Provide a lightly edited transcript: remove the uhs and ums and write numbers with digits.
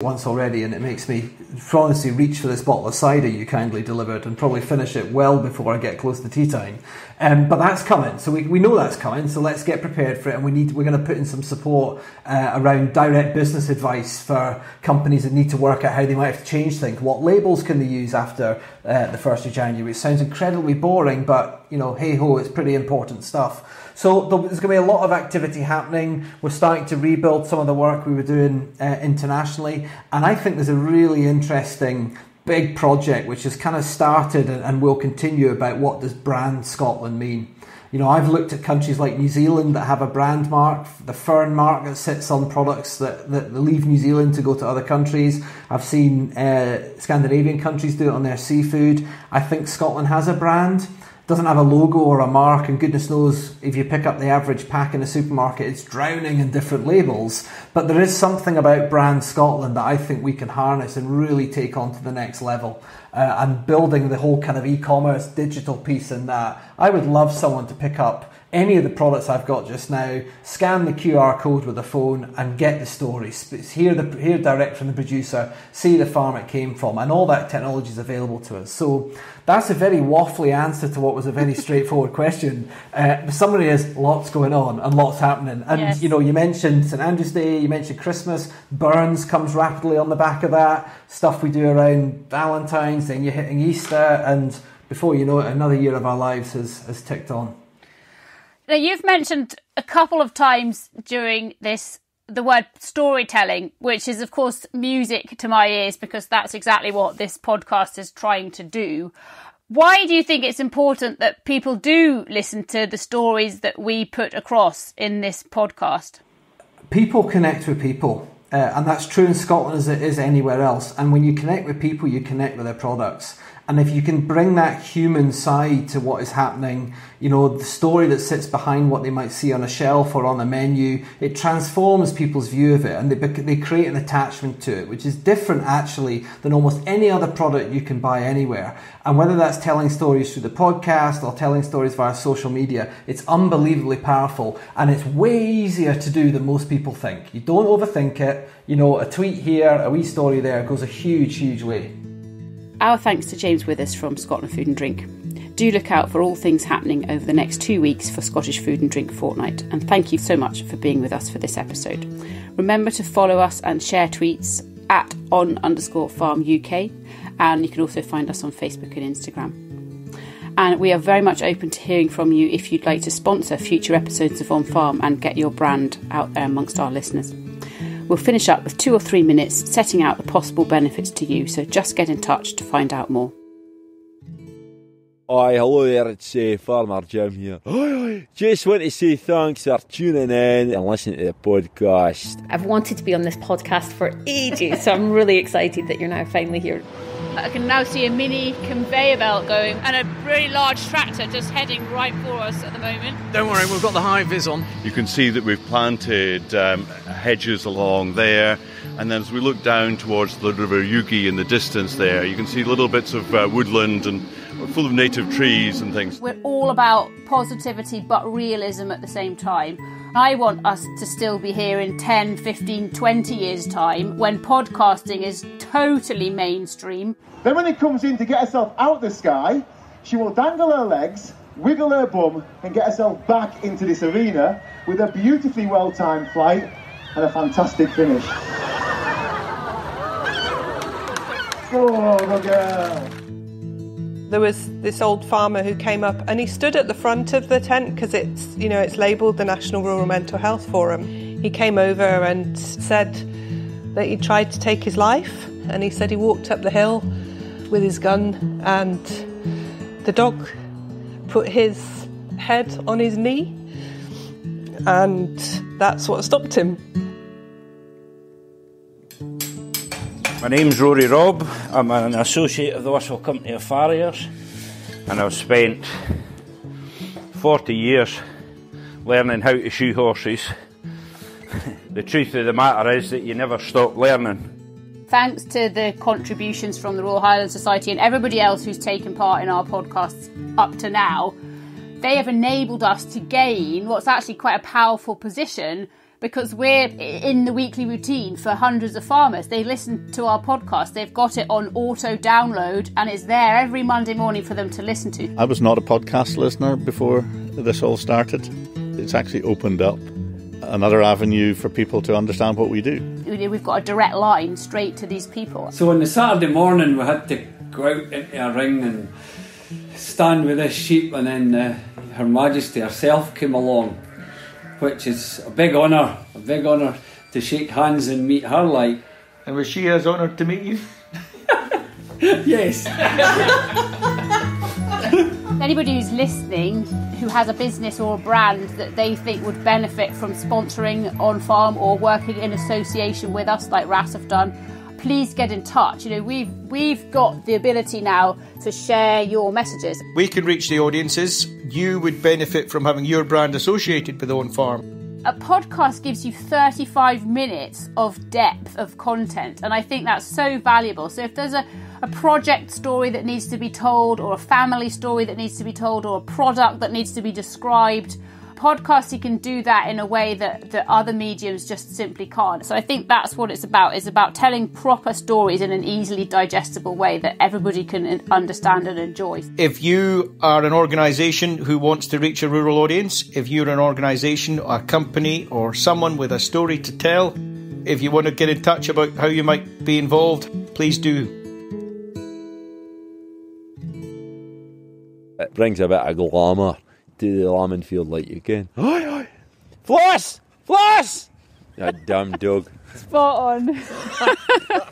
once already, and it makes me honestly reach for this bottle of cider you kindly delivered and probably finish it well before I get close to tea time. But that's coming, so we know that's coming, so let's get prepared for it, and we're going to put in some support around direct business advice for companies that need to work out how they might have to change things. What labels can they use after the 1st of January? It sounds incredibly boring, but hey ho, it's pretty important stuff. So there's going to be a lot of activity happening. We're starting to rebuild some of the work we were doing internationally. And I think there's a really interesting big project which has kind of started and will continue about what does brand Scotland mean. I've looked at countries like New Zealand that have a brand mark, the Fern mark that sits on products that leave New Zealand to go to other countries. I've seen Scandinavian countries do it on their seafood. I think Scotland has a brand. Doesn't have a logo or a mark, and goodness knows if you pick up the average pack in a supermarket, it's drowning in different labels. But there is something about brand Scotland that I think we can harness and really take on to the next level. And building the whole kind of e-commerce digital piece in that. I would love someone to pick up any of the products I've got just now, scan the QR code with a phone and get the story. Hear direct from the producer, see the farm it came from, and all that technology is available to us. So that's a very waffly answer to what was a very straightforward question. The summary is lots going on and lots happening. And yes. You mentioned St Andrew's Day, you mentioned Christmas, Burns comes rapidly on the back of that, stuff we do around Valentine's, then you're hitting Easter, and before you know it, another year of our lives has ticked on. Now, you've mentioned a couple of times during this the word storytelling, which is, of course, music to my ears, because that's exactly what this podcast is trying to do. Why do you think it's important that people do listen to the stories that we put across in this podcast? People connect with people, and that's true in Scotland as it is anywhere else. And when you connect with people, you connect with their products. And if you can bring that human side to what is happening, the story that sits behind what they might see on a shelf or on a menu, it transforms people's view of it, and they create an attachment to it, which is different actually than almost any other product you can buy anywhere. And whether that's telling stories through the podcast or telling stories via social media, it's unbelievably powerful, and it's way easier to do than most people think. You don't overthink it. A tweet here, a wee story there goes a huge, huge way. Our thanks to James Withers from Scotland Food and Drink. Do look out for all things happening over the next 2 weeks for Scottish Food and Drink Fortnight, and thank you so much for being with us for this episode. Remember to follow us and share tweets at on_farm UK, and you can also find us on Facebook and Instagram. And we are very much open to hearing from you if you'd like to sponsor future episodes of onFARM and get your brand out there amongst our listeners. We'll finish up with 2 or 3 minutes setting out the possible benefits to you, so just get in touch to find out more. Hi, hello there, it's Farmer Jim here. Just want to say thanks for tuning in and listening to the podcast. I've wanted to be on this podcast for ages, so I'm really excited that you're now finally here. I can now see a mini conveyor belt going and a really large tractor just heading right for us at the moment. Don't worry, we've got the high vis on. You can see that we've planted hedges along there, and then as we look down towards the River Yugi in the distance there, you can see little bits of woodland and full of native trees and things. We're all about positivity but realism at the same time. I want us to still be here in 10, 15, 20 years' time when podcasting is totally mainstream. Then when it comes in to get herself out the sky, she will dangle her legs, wiggle her bum and get herself back into this arena with a beautifully well-timed flight and a fantastic finish. Oh, good girl. There was this old farmer who came up and he stood at the front of the tent because it's labelled the National Rural Mental Health Forum. He came over and said that he tried to take his life, and he said he walked up the hill with his gun and the dog put his head on his knee, and that's what stopped him. My name's Rory Robb. I'm an associate of the Whistle Company of Farriers, and I've spent 40 years learning how to shoe horses. The truth of the matter is that you never stop learning. Thanks to the contributions from the Royal Highland Society and everybody else who's taken part in our podcasts up to now, they have enabled us to gain what's actually quite a powerful position because we're in the weekly routine for hundreds of farmers. They listen to our podcast, they've got it on auto download, and it's there every Monday morning for them to listen to. I was not a podcast listener before this all started. It's actually opened up another avenue for people to understand what we do. We've got a direct line straight to these people. So on the Saturday morning we had to go out into a ring and stand with this sheep, and then Her Majesty herself came along, which is a big honour to shake hands and meet her like. And was she as honoured to meet you? Yes. Anybody who's listening who has a business or a brand that they think would benefit from sponsoring onFARM or working in association with us like RAS have done, please get in touch. You know, we've got the ability now to share your messages. We can reach the audiences. You would benefit from having your brand associated with onFARM. A podcast gives you 35 minutes of depth of content, and I think that's so valuable. So if there's a project story that needs to be told, or a family story that needs to be told, or a product that needs to be described, podcasting can do that in a way that other mediums just simply can't. So I think that's what it's about. It's about telling proper stories in an easily digestible way that everybody can understand and enjoy. If you are an organisation who wants to reach a rural audience, if you're an organisation, a company, or someone with a story to tell, if you want to get in touch about how you might be involved, please do. It brings a bit of glamour to the lambing field, like you can. Floss! Floss! That damn dog. Spot on.